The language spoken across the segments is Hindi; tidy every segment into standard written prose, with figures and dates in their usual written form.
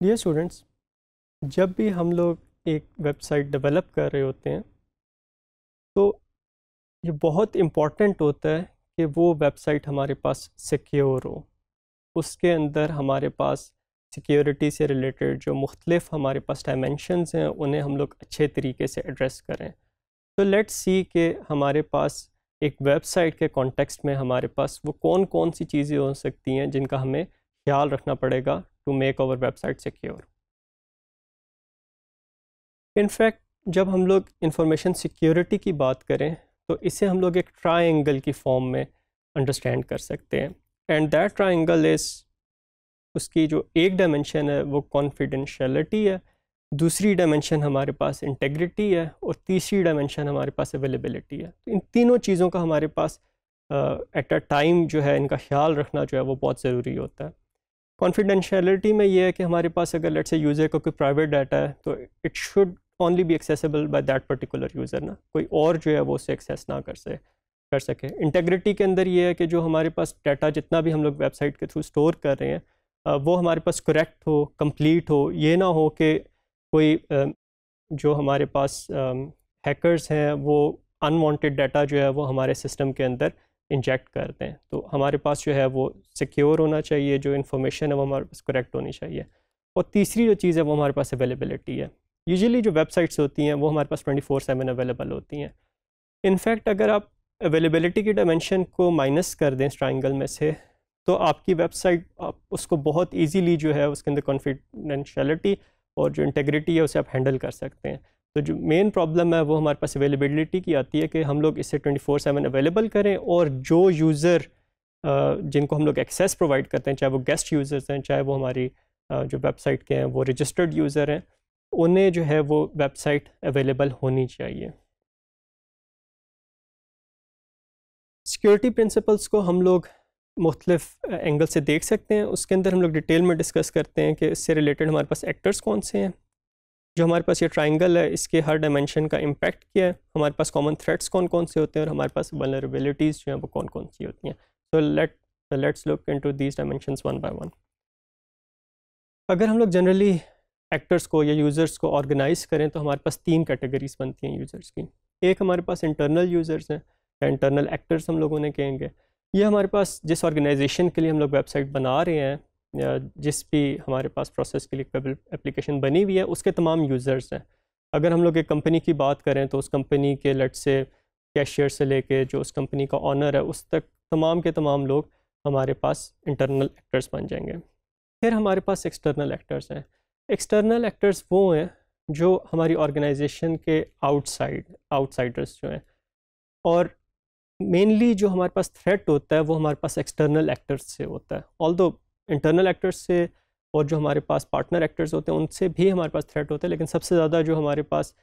डियर स्टूडेंट्स, जब भी हम लोग एक वेबसाइट डेवलप कर रहे होते हैं तो ये बहुत इम्पॉर्टेंट होता है कि वो वेबसाइट हमारे पास सिक्योर हो। उसके अंदर हमारे पास सिक्योरिटी से रिलेटेड जो मुख्तलिफ हमारे पास डायमेंशंस हैं उन्हें हम लोग अच्छे तरीके से एड्रेस करें। तो लेट्स सी कि हमारे पास एक वेबसाइट के कॉन्टेक्स्ट में हमारे पास वो कौन कौन सी चीज़ें हो सकती हैं जिनका हमें ख्याल रखना पड़ेगा to make our website secure. In fact जब हम लोग इंफॉर्मेशन सिक्योरिटी की बात करें तो इसे हम लोग एक ट्रायंगल की फॉर्म में अंडरस्टैंड कर सकते हैं। एंड दैट ट्रायंगल इज़, उसकी जो एक डायमेंशन है वो कॉन्फिडेंशियलिटी है, दूसरी डायमेंशन हमारे पास इंटेग्रिटी है और तीसरी डायमेंशन हमारे पास अवेलेबिलिटी है। तो इन तीनों चीज़ों का हमारे पास एट अ टाइम जो है इनका ख्याल रखना जो है वो बहुत ज़रूरी होता है। कॉन्फिडेंशियलिटी में ये है कि हमारे पास अगर लेट्स से यूज़र का कोई प्राइवेट डाटा है तो it should only be accessible by that particular user, ना कोई और जो है वो उसे एक्सेस ना कर सके। इंटेग्रिटी के अंदर ये है कि जो हमारे पास डाटा जितना भी हम लोग वेबसाइट के थ्रू स्टोर कर रहे हैं वो हमारे पास करेक्ट हो, कंप्लीट हो। ये ना हो कि कोई जो हमारे पास हैकर्स हैं वो अनवांटेड डाटा जो है वो हमारे सिस्टम के अंदर इंजेक्ट करते हैं। तो हमारे पास जो है वो सिक्योर होना चाहिए, जो इन्फॉर्मेशन है वो हमारे पास करेक्ट होनी चाहिए। और तीसरी जो चीज़ है वो हमारे पास अवेलेबिलिटी है। यूजुअली जो वेबसाइट्स होती हैं वो हमारे पास 24/7 अवेलेबल होती हैं। इनफैक्ट अगर आप अवेलेबिलिटी की डायमेंशन को माइनस कर दें इस ट्रायंगल में से तो आपकी वेबसाइट, आप उसको बहुत इजीली जो है उसके अंदर कॉन्फिडेंशियलिटी और जो इंटेग्रिटी है उसे आप हैंडल कर सकते हैं। तो जो मेन प्रॉब्लम है वो हमारे पास अवेलेबिलिटी की आती है कि हम लोग इसे 24/7 अवेलेबल करें और जो यूज़र जिनको हम लोग एक्सेस प्रोवाइड करते हैं, चाहे वो गेस्ट यूज़र्स हैं, चाहे वो हमारी जो वेबसाइट के हैं वो रजिस्टर्ड यूज़र हैं, उन्हें जो है वो वेबसाइट अवेलेबल होनी चाहिए। सिक्योरिटी प्रिंसिपल्स को हम लोग मुख्तलिफ एंगल से देख सकते हैं। उसके अंदर हम लोग डिटेल में डिस्कस करते हैं कि इससे रिलेटेड हमारे पास एक्टर्स कौन से हैं, जो हमारे पास ये ट्रायंगल है इसके हर डायमेंशन का इम्पैक्ट क्या है, हमारे पास कॉमन थ्रेट्स कौन कौन से होते हैं और हमारे पास वल्नरेबिलिटीज़ जो हैं वो कौन कौन सी होती हैं। So let's look into these dimensions one by one. अगर हम लोग जनरली एक्टर्स को या यूज़र्स को ऑर्गेनाइज करें तो हमारे पास तीन कैटेगरीज बनती हैं यूज़र्स की। एक हमारे पास इंटरनल यूज़र्स हैं या इंटरनल एक्टर्स हम लोग उन्हें कहेंगे। ये हमारे पास जिस ऑर्गेनाइजेशन के लिए हम लोग वेबसाइट बना रहे हैं या जिस भी हमारे पास प्रोसेस के लिए एप्लीकेशन बनी हुई है उसके तमाम यूज़र्स हैं। अगर हम लोग एक कंपनी की बात करें तो उस कंपनी के लेट से कैशियर से लेके जो उस कंपनी का ऑनर है उस तक तमाम के तमाम लोग हमारे पास इंटरनल एक्टर्स बन जाएंगे। फिर हमारे पास एक्सटर्नल एक्टर्स हैं। एक्सटर्नल एक्टर्स वो हैं जो हमारी ऑर्गेनाइजेशन के आउटसाइडर्स जो हैं, और मेनली जो हमारे पास थ्रेट होता है वो हमारे पास एक्सटर्नल एक्टर्स से होता है। ऑल्दो इंटरनल एक्टर्स से और जो हमारे पास पार्टनर एक्टर्स होते हैं उनसे भी हमारे पास थ्रेट होता है, लेकिन सबसे ज़्यादा जो हमारे पास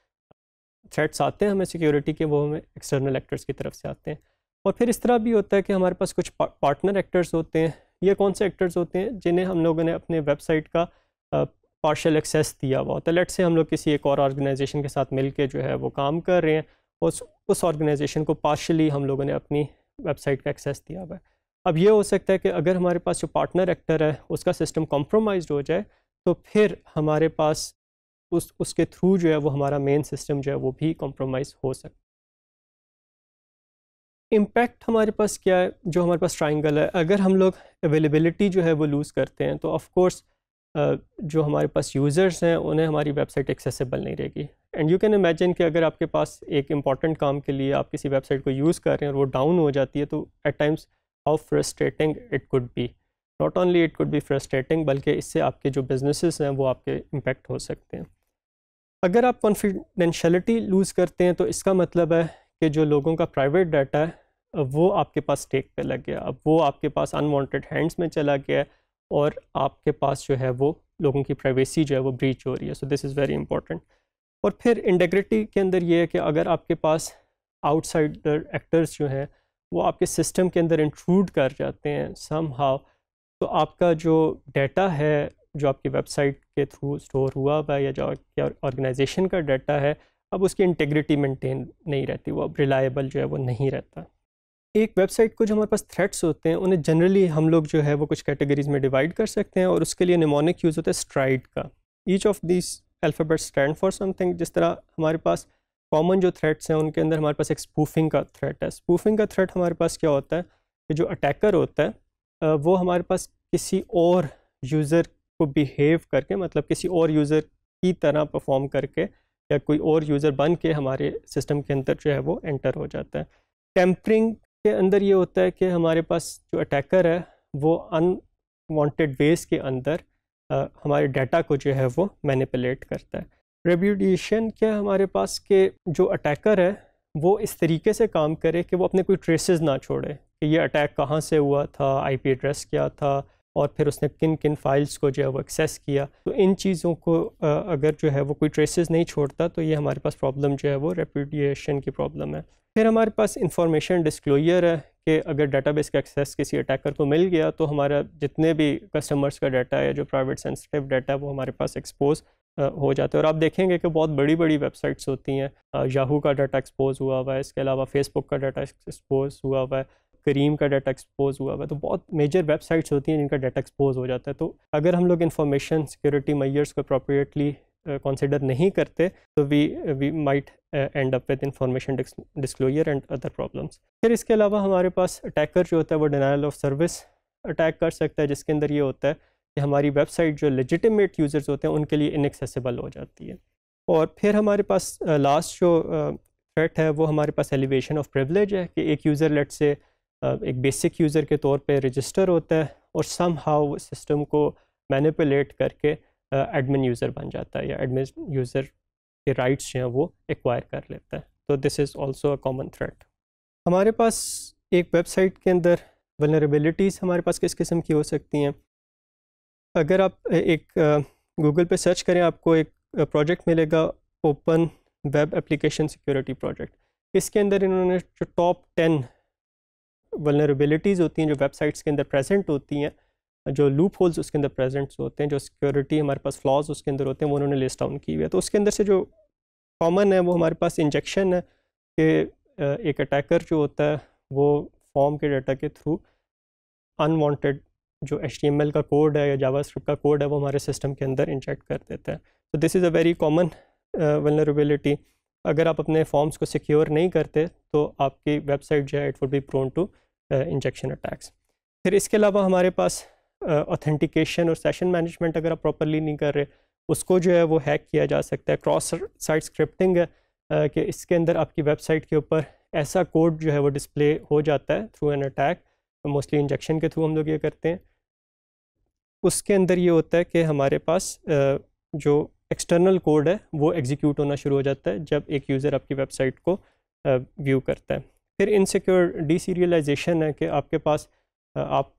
थ्रेट्स आते हैं हमें सिक्योरिटी के वो हमें एक्सटर्नल एक्टर्स की तरफ से आते हैं। और फिर इस तरह भी होता है कि हमारे पास कुछ पार्टनर एक्टर्स होते हैं। ये कौन से एक्टर्स होते हैं जिन्हें हम लोगों ने अपने वेबसाइट का पार्शियल एक्सेस दिया हुआ होता है। लेट्स से हम लोग किसी एक और ऑर्गेनाइजेशन के साथ मिलके जो है वो काम कर रहे हैं, उस ऑर्गेनाइजेशन को पार्शियली हम लोगों ने अपनी वेबसाइट का एक्सेस दिया हुआ है। अब ये हो सकता है कि अगर हमारे पास जो पार्टनर एक्टर है उसका सिस्टम कॉम्प्रोमाइज़ हो जाए तो फिर हमारे पास उसके थ्रू जो है वो हमारा मेन सिस्टम जो है वो भी कॉम्प्रोमाइज़ हो सकता है। इम्पैक्ट हमारे पास क्या है, जो हमारे पास ट्रायंगल है, अगर हम लोग अवेलेबिलिटी जो है वो लूज़ करते हैं तो ऑफ कोर्स जो हमारे पास यूज़र्स हैं उन्हें हमारी वेबसाइट एक्सेसिबल नहीं रहेगी। एंड यू कैन इमेजिन कि अगर आपके पास एक इंपॉर्टेंट काम के लिए आप किसी वेबसाइट को यूज़ कर रहे हैं और वो डाउन हो जाती है तो at times how frustrating it could be. Not only it could be frustrating बल्कि इससे आपके जो बिजनेसेस हैं वो आपके इम्पेक्ट हो सकते हैं। अगर आप कॉन्फिडेंशियलिटी लूज़ करते हैं तो इसका मतलब है कि जो लोगों का प्राइवेट डाटा है वो आपके पास टेक पे लग गया, अब वो आपके पास अनवांटेड हैंड्स में चला गया और आपके पास जो है वो लोगों की प्राइवेसी जो है वो ब्रीच हो रही है। So this is very important. और फिर इंटेग्रिटी के अंदर ये है कि अगर आपके पास आउटसाइडर एक्टर्स जो हैं वो आपके सिस्टम के अंदर इंट्रूड कर जाते हैं समहाउ, तो आपका जो डाटा है जो आपकी वेबसाइट के थ्रू स्टोर हुआ हुआ है या जो आपकी ऑर्गेनाइजेशन का डाटा है, अब उसकी इंटेग्रिटी मेंटेन नहीं रहती, वो अब रिलायबल जो है वो नहीं रहता। एक वेबसाइट को जो हमारे पास थ्रेड्स होते हैं उन्हें जनरली हम लोग जो है वो कुछ कैटेगरीज में डिवाइड कर सकते हैं, और उसके लिए निमोनिक यूज़ होता है स्ट्राइड का। Each of this alphabet stand for something. जिस तरह हमारे पास कॉमन जो थ्रेड्स हैं उनके अंदर हमारे पास एक स्पूफिंग का थ्रेट है। स्पूफिंग का थ्रेट हमारे पास क्या होता है कि जो अटैकर होता है वो हमारे पास किसी और यूज़र को बिहेव करके, मतलब किसी और यूज़र की तरह परफॉर्म करके या कोई और यूज़र बन के हमारे सिस्टम के अंदर जो है वो एंटर हो जाता है। टेम्परिंग के अंदर ये होता है कि हमारे पास जो अटैकर है वो अनवांटेड वेज के अंदर हमारे डाटा को जो है वो मैनिपुलेट करता है। रेप्यूडिएशन क्या हमारे पास के जो अटैकर है वो इस तरीके से काम करे कि वो अपने कोई ट्रेसेस ना छोड़े कि ये अटैक कहाँ से हुआ था, आईपी एड्रेस क्या था, और फिर उसने किन किन फाइल्स को जो है वो एक्सेस किया। तो इन चीज़ों को अगर जो है वो कोई ट्रेसेस नहीं छोड़ता तो ये हमारे पास प्रॉब्लम जो है वो रेप्यूडिएशन की प्रॉब्लम है। फिर हमारे पास इंफॉर्मेशन डिस्क्लोजर है कि अगर डाटाबेस का एक्सेस किसी अटैकर को मिल गया तो हमारा जितने भी कस्टमर्स का डाटा है, जो प्राइवेट सेंसिटिव डाटा है, वो हमारे पास एक्सपोज हो जाते हैं। और आप देखेंगे कि बहुत बड़ी बड़ी वेबसाइट्स होती हैं, याहू का डाटा एक्सपोज हुआ हुआ है, इसके अलावा फेसबुक का डाटा एक्सपोज हुआ हुआ है, करीम का डाटा एक्सपोज हुआ हुआ है। तो बहुत मेजर वेबसाइट्स होती हैं जिनका डाटा एक्सपोज हो जाता है। तो अगर हम लोग इंफॉर्मेशन सिक्योरिटी मेजर्स को अप्रोप्रिएटली कंसिडर नहीं करते तो we might end up with information disclosure and other problems. फिर इसके अलावा हमारे पास अटैकर जो होता है वो डिनायल ऑफ सर्विस अटैक कर सकता है, जिसके अंदर ये होता है कि हमारी वेबसाइट जो लेजिटिमेट यूज़र्स होते हैं उनके लिए इनएक्सेसिबल हो जाती है। और फिर हमारे पास लास्ट जो थ्रेट है वो हमारे पास एलिवेशन ऑफ प्रिविलेज है कि एक यूज़र लेट से एक बेसिक यूज़र के तौर पे रजिस्टर होता है और सम हाउ सिस्टम को मैनिपुलेट करके एडमिन यूज़र बन जाता है या एडमिन यूज़र के राइट्स जो हैं वो एक्वायर कर लेता है। तो this is also a common threat. हमारे पास एक वेबसाइट के अंदर वल्नरेबिलिटीज़ हमारे पास किस किस्म की हो सकती हैं। अगर आप एक गूगल पे सर्च करें आपको एक प्रोजेक्ट मिलेगा, open web application security project. इसके अंदर इन्होंने जो टॉप 10 वल्नरेबिलिटीज़ होती हैं जो वेबसाइट्स के अंदर प्रेजेंट होती हैं, जो लूप होल्स उसके अंदर प्रेजेंट होते हैं, जो सिक्योरिटी हमारे पास फ्लॉज उसके अंदर होते हैं, वो उन्होंने लिस्ट डाउन की हुई है। तो उसके अंदर से जो कॉमन है वो हमारे पास इंजेक्शन है कि एक अटैकर जो होता है वो फॉर्म के डाटा के थ्रू अनवांटेड जो HTML का कोड है या जावास्क्रिप्ट का कोड है वो हमारे सिस्टम के अंदर इंजेक्ट कर देता है। तो this is a very common vulnerability. अगर आप अपने फॉर्म्स को सिक्योर नहीं करते तो आपकी वेबसाइट जो है it would be prone to injection attacks. फिर इसके अलावा हमारे पास ऑथेंटिकेशन और सेशन मैनेजमेंट अगर आप प्रॉपरली नहीं कर रहे उसको जो है वो हैक किया जा सकता है। क्रॉस साइट स्क्रिप्टिंग है कि इसके अंदर आपकी वेबसाइट के ऊपर ऐसा कोड जो है वो डिस्प्ले हो जाता है through an attack, mostly injection के थ्रू हम लोग ये करते हैं। उसके अंदर ये होता है कि हमारे पास जो एक्सटर्नल कोड है वो एग्जीक्यूट होना शुरू हो जाता है जब एक यूज़र आपकी वेबसाइट को व्यू करता है। फिर इनसिक्योर डीसीरियलाइजेशन है कि आपके पास आप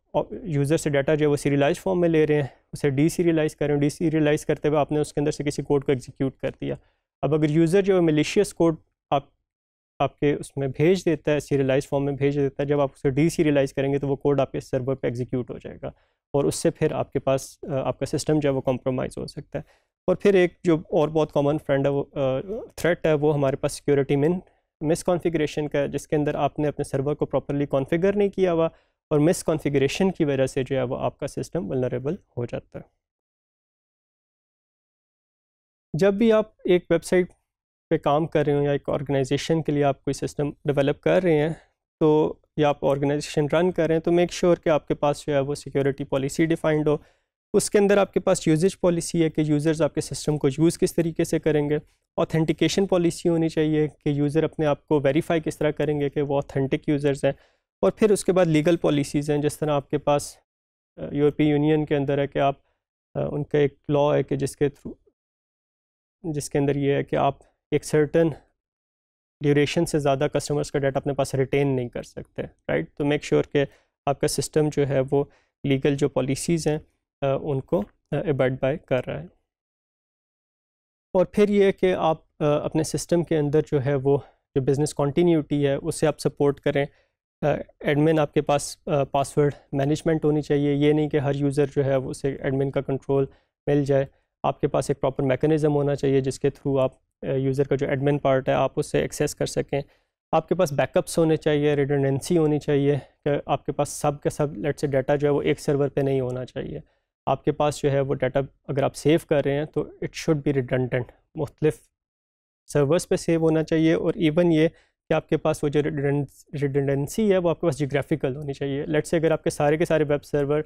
यूज़र से डाटा जो है वो सीरियलाइज फॉर्म में ले रहे हैं, उसे डीसीरियलाइज़ कर रहे हैं, डीसीरियलाइज़ करते हुए आपने उसके अंदर से किसी कोड को एग्जीक्यूट कर दिया। अब अगर यूज़र जो है मिलिशियस कोड आपके उसमें भेज देता है, सीरियलाइज फॉर्म में भेज देता है, जब आप उसे डीसीरियलाइज़ करेंगे तो वो कोड आपके सर्वर पे एग्जीक्यूट हो जाएगा और उससे फिर आपके पास आपका सिस्टम जो है वो कॉम्प्रोमाइज़ हो सकता है। और फिर एक जो और बहुत कॉमन फ्रेंड है वो थ्रेट है वो हमारे पास सिक्योरिटी मिसकॉन्फ़िगरेशन का, जिसके अंदर आपने अपने सर्वर को प्रॉपरली कॉन्फ़िगर नहीं किया हुआ और मिसकॉन्फ़िगरेशन की वजह से जो है वो आपका सिस्टम वल्नरेबल हो जाता है। जब भी आप एक वेबसाइट पे काम कर रहे हो या एक ऑर्गेनाइजेशन के लिए आप कोई सिस्टम डेवलप कर रहे हैं तो या आप ऑर्गेनाइजेशन रन कर रहे हैं तो मेक श्योर कि आपके पास जो है वो सिक्योरिटी पॉलिसी डिफाइंड हो। उसके अंदर आपके पास यूजेज पॉलिसी है कि यूज़र्स आपके सिस्टम को यूज़ किस तरीके से करेंगे। ऑथेंटिकेशन पॉलिसी होनी चाहिए कि यूज़र अपने आप को वेरीफाई किस तरह करेंगे कि वो ऑथेंटिक यूज़र्स हैं। और फिर उसके बाद लीगल पॉलिसीज़ हैं, जिस तरह आपके पास यूरोपीय यूनियन के अंदर है कि आप उनका एक लॉ है कि जिसके अंदर ये है कि आप एक सर्टन ड्यूरेशन से ज़्यादा कस्टमर्स का डाटा अपने पास रिटेन नहीं कर सकते, राइट। तो मेक श्योर कि आपका सिस्टम जो है वो लीगल जो पॉलिसीज़ हैं उनको अबाइड बाय कर रहा है। और फिर ये है कि आप अपने सिस्टम के अंदर जो है वो जो बिज़नेस कॉन्टीन्यूटी है उससे आप सपोर्ट करें। एडमिन आपके पास पासवर्ड मैनेजमेंट होनी चाहिए, ये नहीं कि हर यूज़र जो है उसे एडमिन का कंट्रोल मिल जाए। आपके पास एक प्रॉपर मैकेनिज़्म होना चाहिए जिसके थ्रू आप यूज़र का जो एडमिन पार्ट है आप उससे एक्सेस कर सकें। आपके पास बैकअप्स होने चाहिए, रिडंडेंसी होनी चाहिए कि आपके पास सब के सब लेट से डाटा जो है वो एक सर्वर पे नहीं होना चाहिए। आपके पास जो है वो डाटा अगर आप सेव कर रहे हैं तो इट शुड बी रिडंडेंट, मुख्तलिफ सर्वर्स पे सेव होना चाहिए। और इवन ये कि आपके पास वो जो रिडंडेंसी है वो आपके पास जियोग्राफिकल होनी चाहिए। लेट से अगर आपके सारे के सारे वेब सर्वर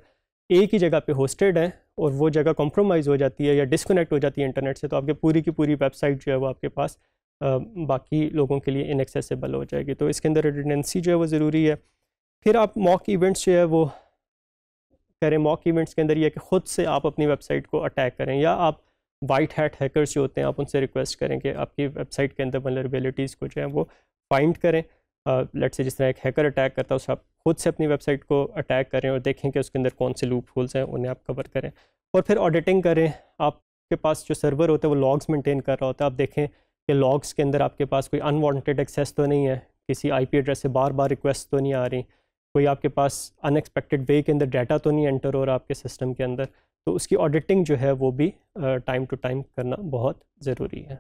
एक ही जगह पे होस्टेड हैं और वो जगह कॉम्प्रोमाइज़ हो जाती है या डिस्कनेक्ट हो जाती है इंटरनेट से, तो आपकी पूरी की पूरी वेबसाइट जो है वो आपके पास बाकी लोगों के लिए इनएक्सेसिबल हो जाएगी। तो इसके अंदर रिडंडेंसी जो है वो ज़रूरी है। फिर आप मॉक इवेंट्स जो है वो करें। मॉक इवेंट्स के अंदर ये है कि ख़ुद से आप अपनी वेबसाइट को अटैक करें, या आप वाइट हैट हैकर्स जो होते हैं आप उनसे रिक्वेस्ट करें कि आपकी वेबसाइट के अंदर वल्नरेबिलिटीज़ को जो है वो फाइंड करें। लेट से जिस तरह एक हैकर अटैक करता है उसे आप खुद से अपनी वेबसाइट को अटैक करें और देखें कि उसके अंदर कौन से लूप होल्स हैं, उन्हें आप कवर करें। और फिर ऑडिटिंग करें। आपके पास जो सर्वर होता है वो लॉग्स मेंटेन कर रहा होता है, आप देखें कि लॉग्स के अंदर आपके पास कोई अनवांटेड एक्सेस तो नहीं है, किसी आईपी एड्रेस से बार बार रिक्वेस्ट तो नहीं आ रही, कोई आपके पास अनएक्सपेक्टेड वे के अंदर डाटा तो नहीं एंटर हो रहा आपके सिस्टम के अंदर। तो उसकी ऑडिटिंग जो है वो भी टाइम टू टाइम करना बहुत ज़रूरी है।